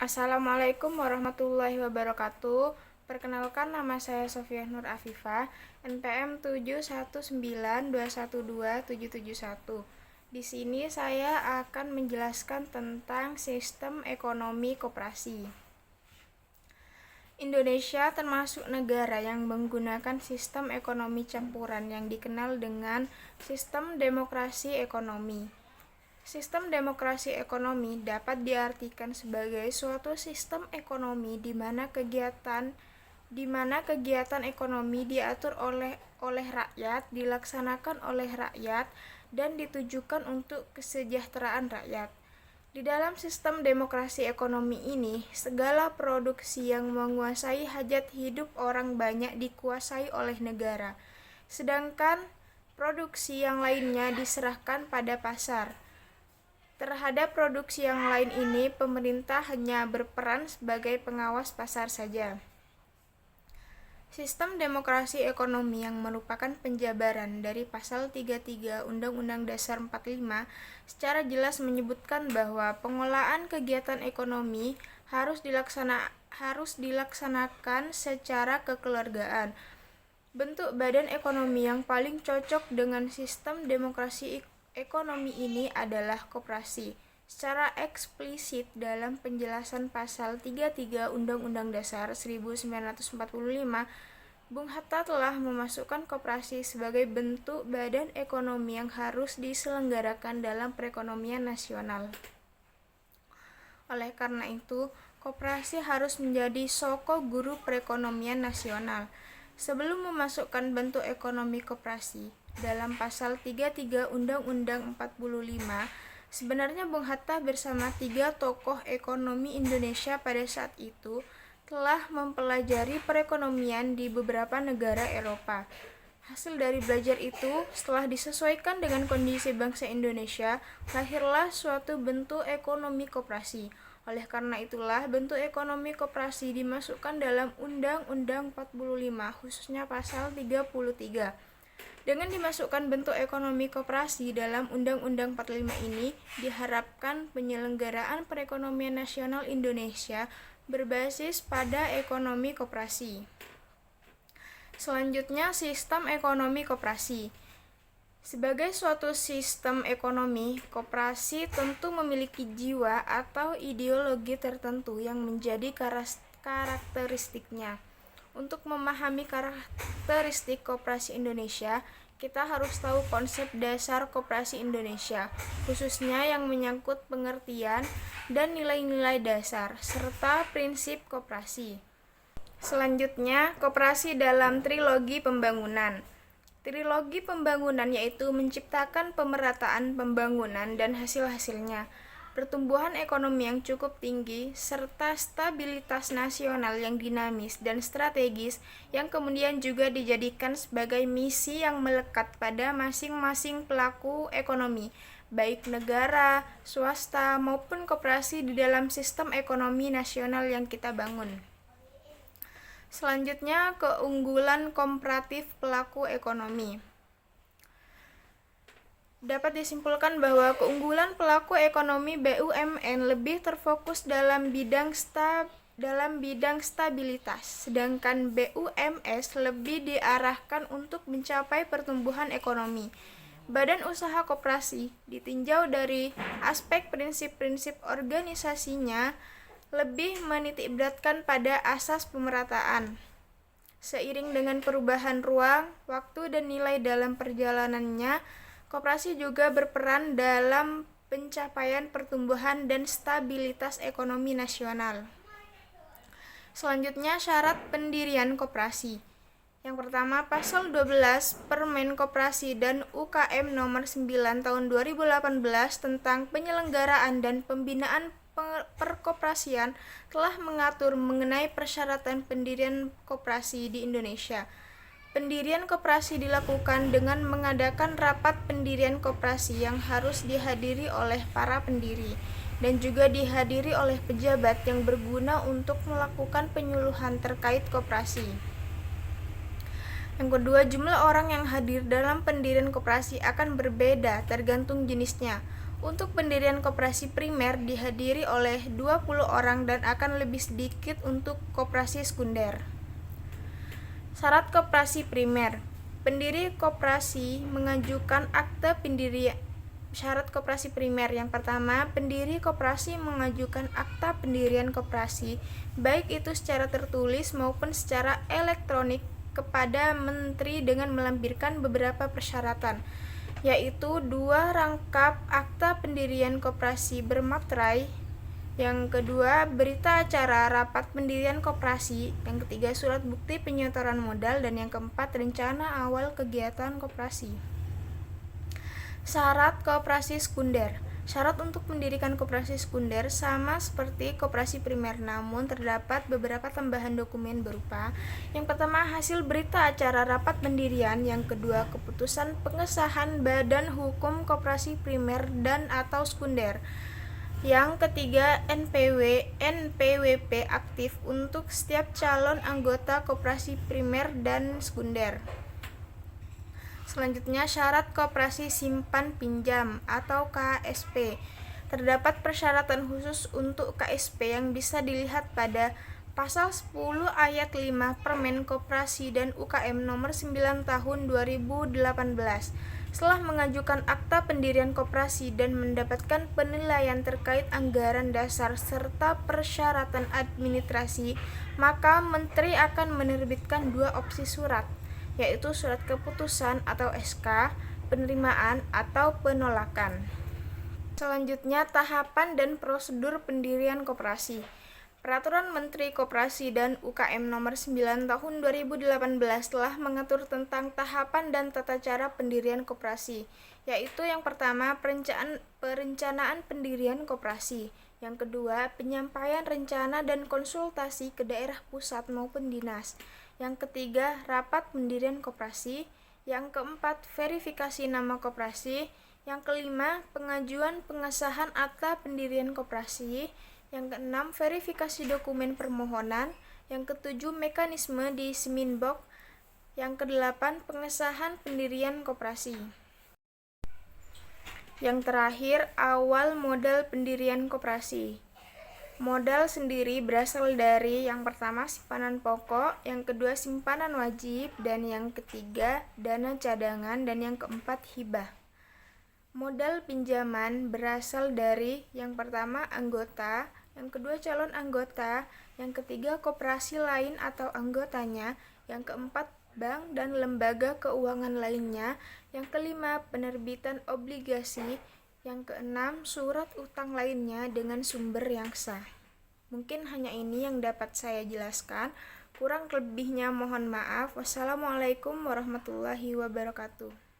Assalamualaikum warahmatullahi wabarakatuh. Perkenalkan, nama saya Sofia Nur Afifah, NPM 719212771. Di sini saya akan menjelaskan tentang sistem ekonomi koperasi. Indonesia termasuk negara yang menggunakan sistem ekonomi campuran yang dikenal dengan sistem demokrasi ekonomi. Sistem demokrasi ekonomi dapat diartikan sebagai suatu sistem ekonomi di mana kegiatan ekonomi diatur oleh rakyat, dilaksanakan oleh rakyat, dan ditujukan untuk kesejahteraan rakyat. Di dalam sistem demokrasi ekonomi ini, segala produksi yang menguasai hajat hidup orang banyak dikuasai oleh negara, sedangkan produksi yang lainnya diserahkan pada pasar. Terhadap produksi yang lain ini, pemerintah hanya berperan sebagai pengawas pasar saja. Sistem demokrasi ekonomi yang merupakan penjabaran dari Pasal 33 Undang-Undang Dasar 45 secara jelas menyebutkan bahwa pengelolaan kegiatan ekonomi harus dilaksanakan secara kekeluargaan. Bentuk badan ekonomi yang paling cocok dengan sistem demokrasi ekonomi ini adalah koperasi. Secara eksplisit dalam penjelasan Pasal 33 Undang-Undang Dasar 1945, Bung Hatta telah memasukkan koperasi sebagai bentuk badan ekonomi yang harus diselenggarakan dalam perekonomian nasional. Oleh karena itu, koperasi harus menjadi soko guru perekonomian nasional. Sebelum memasukkan bentuk ekonomi koperasi dalam Pasal 33 Undang-Undang 45, sebenarnya Bung Hatta bersama 3 tokoh ekonomi Indonesia pada saat itu telah mempelajari perekonomian di beberapa negara Eropa. Hasil dari belajar itu, setelah disesuaikan dengan kondisi bangsa Indonesia, lahirlah suatu bentuk ekonomi koperasi. Oleh karena itulah, bentuk ekonomi koperasi dimasukkan dalam Undang-Undang 45, khususnya Pasal 33. Dengan dimasukkan bentuk ekonomi koperasi dalam Undang-Undang 45 ini, diharapkan penyelenggaraan perekonomian nasional Indonesia berbasis pada ekonomi koperasi. Selanjutnya, sistem ekonomi koperasi. Sebagai suatu sistem ekonomi, koperasi tentu memiliki jiwa atau ideologi tertentu yang menjadi karakteristiknya. Untuk memahami karakteristik koperasi Indonesia, kita harus tahu konsep dasar koperasi Indonesia, khususnya yang menyangkut pengertian dan nilai-nilai dasar, serta prinsip koperasi. Selanjutnya, koperasi dalam trilogi pembangunan. Trilogi pembangunan yaitu menciptakan pemerataan pembangunan dan hasil-hasilnya, pertumbuhan ekonomi yang cukup tinggi, serta stabilitas nasional yang dinamis dan strategis yang kemudian juga dijadikan sebagai misi yang melekat pada masing-masing pelaku ekonomi, baik negara, swasta, maupun koperasi di dalam sistem ekonomi nasional yang kita bangun. Selanjutnya, keunggulan komparatif pelaku ekonomi. Dapat disimpulkan bahwa keunggulan pelaku ekonomi BUMN lebih terfokus dalam bidang stabilitas, sedangkan BUMS lebih diarahkan untuk mencapai pertumbuhan ekonomi. Badan usaha koperasi ditinjau dari aspek prinsip-prinsip organisasinya lebih menitikberatkan pada asas pemerataan. Seiring dengan perubahan ruang, waktu, dan nilai dalam perjalanannya, koperasi juga berperan dalam pencapaian pertumbuhan dan stabilitas ekonomi nasional. Selanjutnya, syarat pendirian koperasi. Yang pertama, Pasal 12 Permen Koperasi dan UKM Nomor 9 Tahun 2018 tentang penyelenggaraan dan pembinaan perkoperasian telah mengatur mengenai persyaratan pendirian koperasi di Indonesia. Pendirian koperasi dilakukan dengan mengadakan rapat pendirian koperasi yang harus dihadiri oleh para pendiri dan juga dihadiri oleh pejabat yang berguna untuk melakukan penyuluhan terkait koperasi. Yang kedua, jumlah orang yang hadir dalam pendirian koperasi akan berbeda tergantung jenisnya. Untuk pendirian koperasi primer dihadiri oleh 20 orang dan akan lebih sedikit untuk koperasi sekunder. Syarat koperasi primer. Pendiri koperasi mengajukan akte pendirian. Syarat koperasi primer yang pertama, pendiri koperasi mengajukan akta pendirian koperasi, baik itu secara tertulis maupun secara elektronik kepada Menteri dengan melampirkan beberapa persyaratan, yaitu 2 rangkap akta pendirian koperasi bermaterai, yang kedua berita acara rapat pendirian koperasi, yang ketiga surat bukti penyetoran modal, dan yang keempat rencana awal kegiatan koperasi. Syarat koperasi sekunder. Syarat untuk mendirikan koperasi sekunder sama seperti koperasi primer, namun terdapat beberapa tambahan dokumen berupa: yang pertama, hasil berita acara rapat pendirian; yang kedua, keputusan pengesahan badan hukum koperasi primer dan atau sekunder; yang ketiga, NPWP aktif untuk setiap calon anggota koperasi primer dan sekunder. Selanjutnya, syarat koperasi simpan pinjam atau KSP. Terdapat persyaratan khusus untuk KSP yang bisa dilihat pada Pasal 10 Ayat 5 Permen Koperasi dan UKM Nomor 9 Tahun 2018. Setelah mengajukan akta pendirian koperasi dan mendapatkan penilaian terkait anggaran dasar serta persyaratan administrasi, maka Menteri akan menerbitkan 2 opsi surat, yaitu surat keputusan atau SK, penerimaan atau penolakan. Selanjutnya, tahapan dan prosedur pendirian koperasi. Peraturan Menteri Koperasi dan UKM Nomor 9 Tahun 2018 telah mengatur tentang tahapan dan tata cara pendirian koperasi, yaitu yang pertama, perencanaan pendirian koperasi; yang kedua, penyampaian rencana dan konsultasi ke daerah pusat maupun dinas; yang ketiga, rapat pendirian koperasi; yang keempat, verifikasi nama koperasi; yang kelima, pengajuan pengesahan akta pendirian koperasi; yang keenam, verifikasi dokumen permohonan; yang ketujuh, mekanisme di Seminbok; yang kedelapan, pengesahan pendirian koperasi. Yang terakhir, awal modal pendirian koperasi. Modal sendiri berasal dari yang pertama, simpanan pokok; yang kedua, simpanan wajib; dan yang ketiga, dana cadangan; dan yang keempat, hibah. Modal pinjaman berasal dari yang pertama, anggota; yang kedua, calon anggota; yang ketiga, koperasi lain atau anggotanya; yang keempat, bank dan lembaga keuangan lainnya; yang kelima, penerbitan obligasi; yang keenam, surat utang lainnya dengan sumber yang sah. Mungkin hanya ini yang dapat saya jelaskan. Kurang lebihnya mohon maaf. Wassalamualaikum warahmatullahi wabarakatuh.